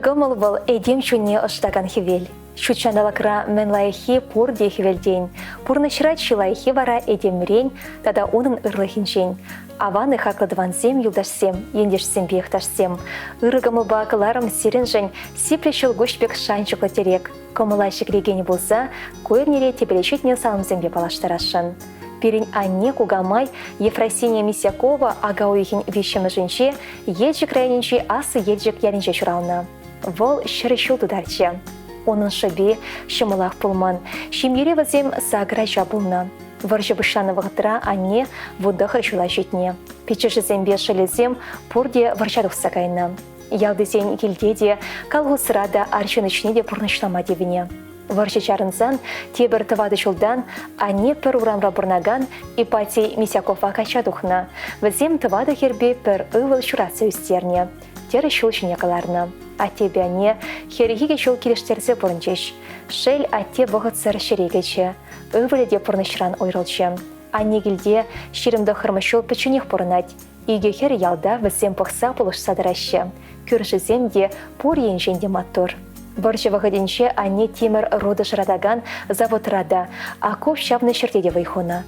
Иргамыл был эдем чуне ыштаган хивель. Шучандалакра менлайхи пурди хивельдень. Пурнышрат шилайхи вара эдемрень, тада унын ырлыхинчень. Аваны хакладвансем юлдашсем, ендешсем бехташсем. Иргамыл бакыларым сиренжень, сиплешил гушбек шанчуклы терек. Комылайшик регени болса, койырнере тебелешетне салымзембе палаштарашын. Перень Анне Кугамай, Ефросиния Мисякова, Агауихин вещем женще, ельчик райнинчи асы ельчик яринче чурална. Вол шырышыл тударче. Onun шабе шымылах пулман, шимере вазем сагра жабулна. Варжы бышаны вғытыра Анне вуддахыр шула жетне. Печеші зембе шылезем пурде варжадух сагайна. Ялдызен келдеде калғысырада аршын ішіне де пұрнышлама девіне. Варжы чарынзан тебір тывады жылдан Анне пір урамра бұрнаган Ипатий Мисякова качадухна. Вазем тывады хербе пір ывыл шурасы үстерне. Тері шул шыне каларна. Ате бәне херегеге шул келештерзе бұрынчеш. Шел ате бұғытсыр шерегече. Өвілі пұрнышран ойрылчы. Аннегілде шерімді қырмышыл печінех бұрынат. Иге хер ялда візем пықса бұлыш садырашы. Көршізем де пұр енженде маттур. Бірші вағыденше Анне темір роды жырадаган заводрада, а көп шабны шертеде вайхуна.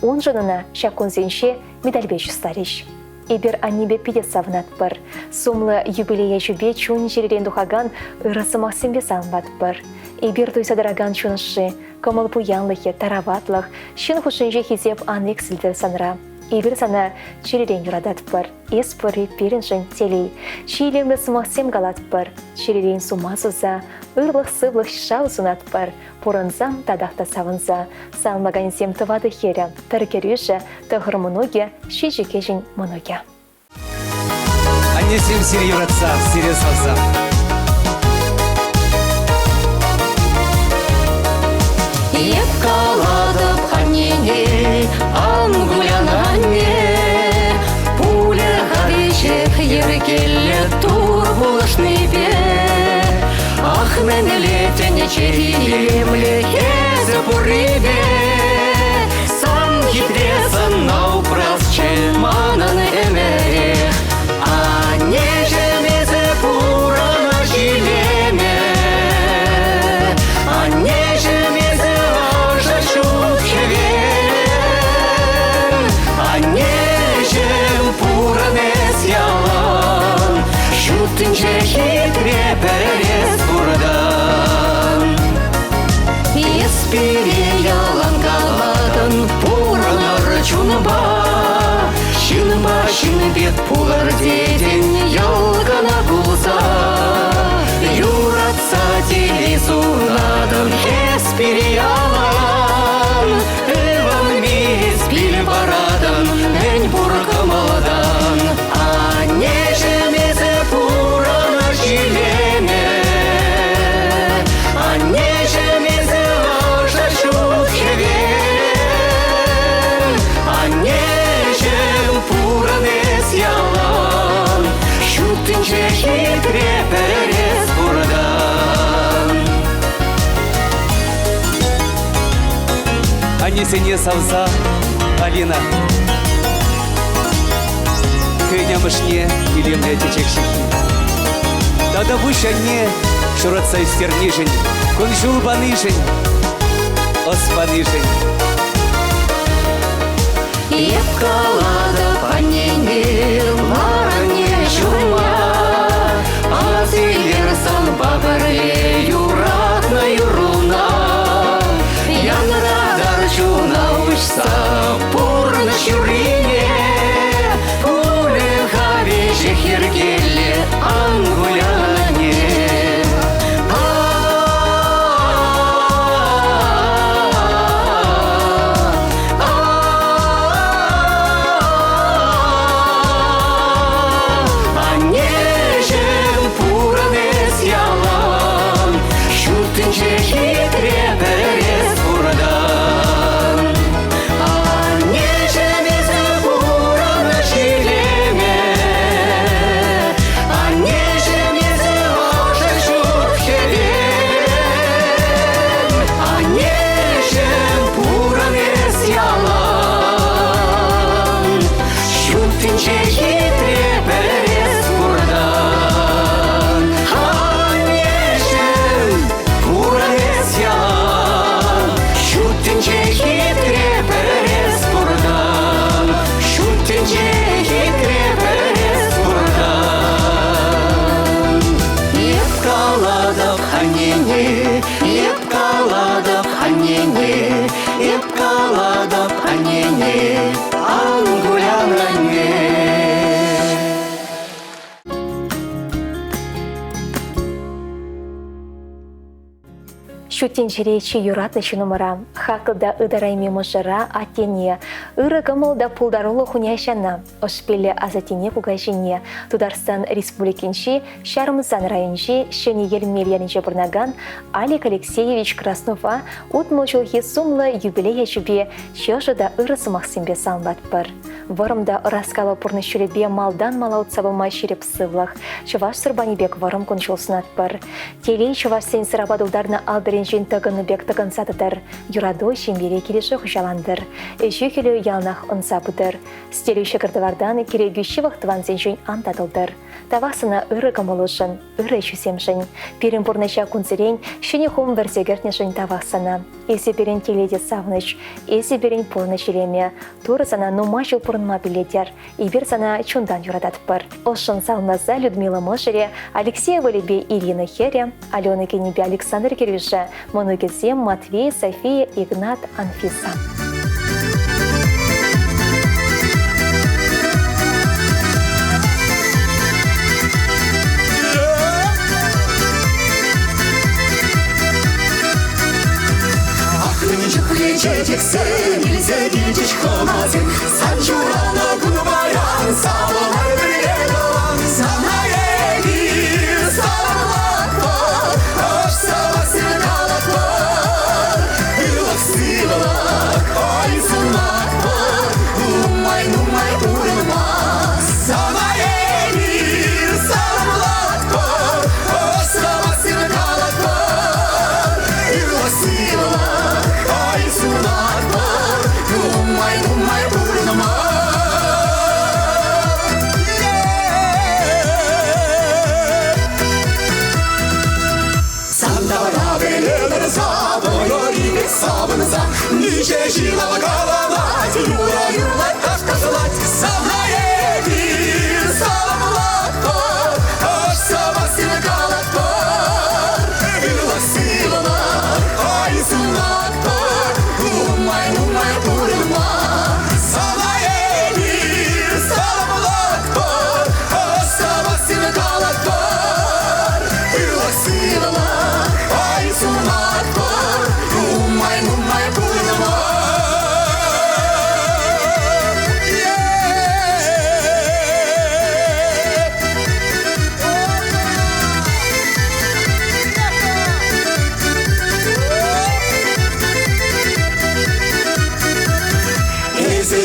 Он жынына шапкунзенше медальбе жүстариш. Ибер Аннебе пиде савнат бір. Сумлы юбилея жүбе чун жеререн духаган ырасы мақсимбе салынбат бір. Ибер туйсадараган чунышы, комыл пуянлығы, тараватлық, шын хушынже хизеп анвек сілдер санра. Ибер сана черерен юрадат бір. Ес пыры переншін телей. Шийлемлі сымақсем галат бір. Черерен сумасыза, ырлық-сывлық шау сунат бір. Пұрынзам тадақта савынза. Салмаган зем тывады хері. Тәркерюші тұғыр мұноге, шижі кежін мұноге. Аннесем сир юратса, сире салса. Еп каладып Аннене, ангулян Анне. Пуля хавешек еркелі тур бұлышны бе. Ах, мәнелетіне черемле хезі бұрыбе. Сан хитресан наупрас чеманан әмәрех. Анне жемезі пурана жилеме. Анне жемезі ажа шут хевен. Анне жем пуранес ялан. Шутынче хитре перес бурдан. Еспире ялан каладын пуранар чунба. Шынба шынбет пулар деден ялгана булса. Юратса телесунадын еспире ялан. Эван мес бил барадын мен буркамаладан. Анне жемезе пурана жилеме. Анне жемезе ажа шут хевен. Анне жем пуранес ялан. Шутынче хитре перес бурдан. Аннесене салса, Алина. Кынямышне илемле течекшихи. Тада буш Анне шуратса үстернижень, кунжул баныжень, оспаныжень. Еп каладып Аннене, маране жума. Азилер сан бабырле юратна юруна. Янрадар жуна ұшса пурна шурине. Пуле хавеше хергеле ангуляне. Анне жем пуранес ялан. Шутынче хитре перес бурдан. Анне жеме Шутенжеречи юратнычы номера, хакылда ыдарайме мыжыра атене, ыры гымылда пулдарулы хуняйшана, ошпелі азатене пугайжине, Тударстан Республикинчи, Шармызан райончи, шыне елмельянынче бұрнаган Алик Алексеевич Краснова утмыл жылхи сумлы юбилея жубе чежыда ырысы мақсимбе салмат бір. Варымда раскалы пұрны шүребе малдан малаут сабылмай шереп сывлық, Чуваш Сырбанибек варым кончылсынат бір. Телей Чуваш сен сырабадылдарны алдыренжен тығыны бек тығын сатыдыр, юрадой шембере келеші құжаландыр. Эші келі ялнақ ұнса бұдыр. Стелі шекірдівардан керегүйші вақтыван зенжен антатылдыр. Тавасына ыры гамылышын, ыры шүсемшін. Перін бұрныша күнзірен, шыне хум вәрзегернешін тавасына. Эсі берін теледе савныш, эсі берін пұрны шелеме. Туры сана нумашыл пұрынма билетер, ибір сана чундан юрадат бір. Ошын салмаза Людмила Мышере, Алексея Валебе Ирина Хере, Алена Кенебе Александр Кирюша, Манугезем, Матвей, София, Игнат, Анфиса. Çekse nilse gidecek olmazın Sancurana bunu bayan Sağlar bir yelan Sana yedir Sağlak var Hoş sabahsın alak var Yılak sıvılak Ay sunmak var Numay numay vurulmaz Sana yedir Sağlak var Hoş sabahsın alak var Yılak sıvılak Ay sunmak var Numay numay vurulmaz Sanda beraber Sabır inek sabınıza Nice jilava kalamat Yura yura kaç katılat Sana yedir Sağlamak var Hoş sabahsın kalak var Yılak sıvılak Ay sunmak var Numay numay vurulmaz Sana yedir Sağlamak var Hoş sabahsın kalak var Yılak sıvılak Ay sunmak var Numay numay vurulmaz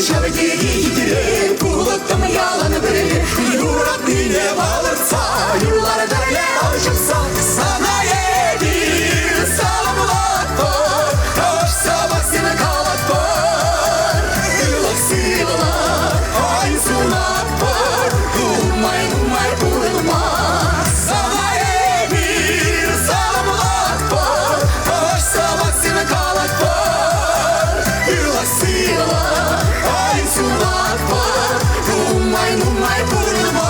Şabeki gidilir, buluttum yalanı bilir Yurak dine bağırsa, yıllara böyle alışırsa Sana yedir, sağlamak var Hoş sabahsın kalak var Yılak sıvılak, ay sunmak var Numay numay vurulmaz Sana yedir, sağlamak var Hoş sabahsın kalak var Yılak sıvılak Ay sunmak var Numay numay vurulmaz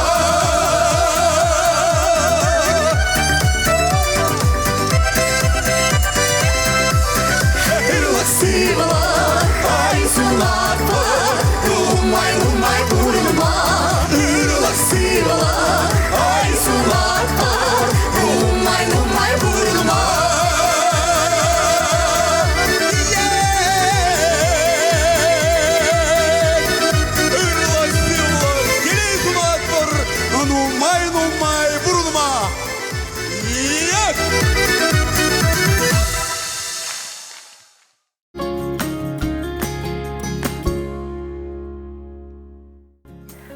Yılak sıvılak Ay sunmak var Numay numay vurulmaz Yılak sıvılak Ay sunmak var Numay numay vurulmaz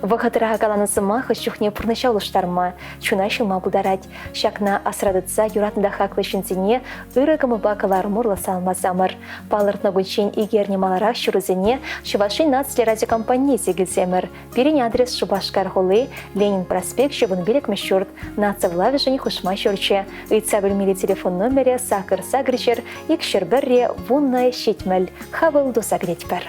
Вахатыра галанысыма хыщухне пурныша улыштарма, чуна шылма бударать. Шакна асрадыца юратында хаклы шинзине, ырыгымы бакалар мурла салма самыр. Палыртны гүнчен игерне маларах шурызине, Шываши нацле радиокомпании сегілсемір. Перен адрес Шубашкар холы, Ленин проспект, Шыбын белек мешурт, наца влавижени хушма шурче. Ыйца бөлмелі телефон номере сакыр сагричер, икшер бірре вуннай шетмел, хавыл досагретпер.